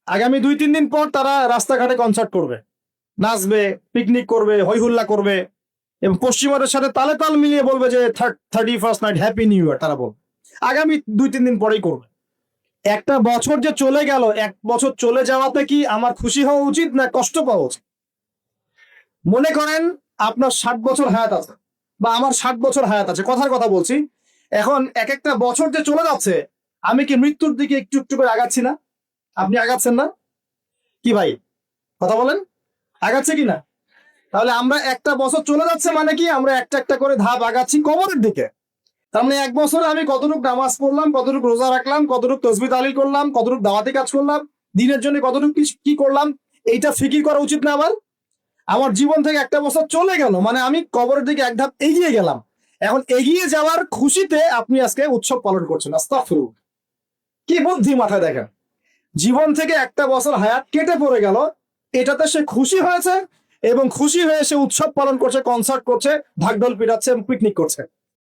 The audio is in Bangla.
আগামী 2-3 দিন পর তারা রাস্তাঘাটে কনসার্ট করবে, নাচবে, পিকনিক করবে, হই হুল্লা করবে এবং পশ্চিমাদের সাথে তালে তাল মিলিয়ে বলবে যে 31st night happy new year. তারা বলবে আগামী 2-3 দিন পরেই করবে। একটা বছর যে চলে গেল, 1 বছর চলে যাওয়াতে কি আমার খুশি হওয়া উচিত না কষ্ট পাওয়া উচিত? মনে করেন আপনার 60 বছর হায়াত আছে বা আমার 60 বছর হায়াত আছে, কথার কথা বলছি। এখন এক একটা বছর যে চলে যাচ্ছে, আমি কি মৃত্যুর দিকে একটু একটু করে আগাচ্ছি না? আপনি আগাচ্ছেন না কি ভাই? কথা বলেন, আগাচ্ছে কি না? তাহলে আমরা একটা বছর চলে যাচ্ছে মানে কি আমরা একটা একটা করে ধাপ আগাচ্ছি কবরের দিকে। তার মানে 1 বছরে আমি কতটুকু নামাজ পড়লাম, কতটুকু রোজা রাখলাম, কতটুকু তসবিহ তাহলিল করলাম, কতটুকু দাওয়াতি কাজ করলাম, দিনের জন্য কতটুকু কি করলাম, এইটা ফিকির করা উচিত না আমার? আমার জীবন থেকে 1 বছর চলে গেল মানে আমি কবরের দিকে এক ধাপ এগিয়ে গেলাম। এখন এগিয়ে যাওয়ার খুশিতে আপনি আজকে উৎসব পালন করছেন। আস্তাগফিরুল্লাহ, কি বুদ্ধি মাথায় দেখেন। জীবন থেকে 1 বছর হায়াত কেটে পড়ে গেল, এটাতে সে খুশি হয়েছে এবং খুশি হয়ে সে উৎসব পালন করছে, কনসার্ট করছে, ঢাকঢোল পিটাচ্ছে এবং পিকনিক করছে।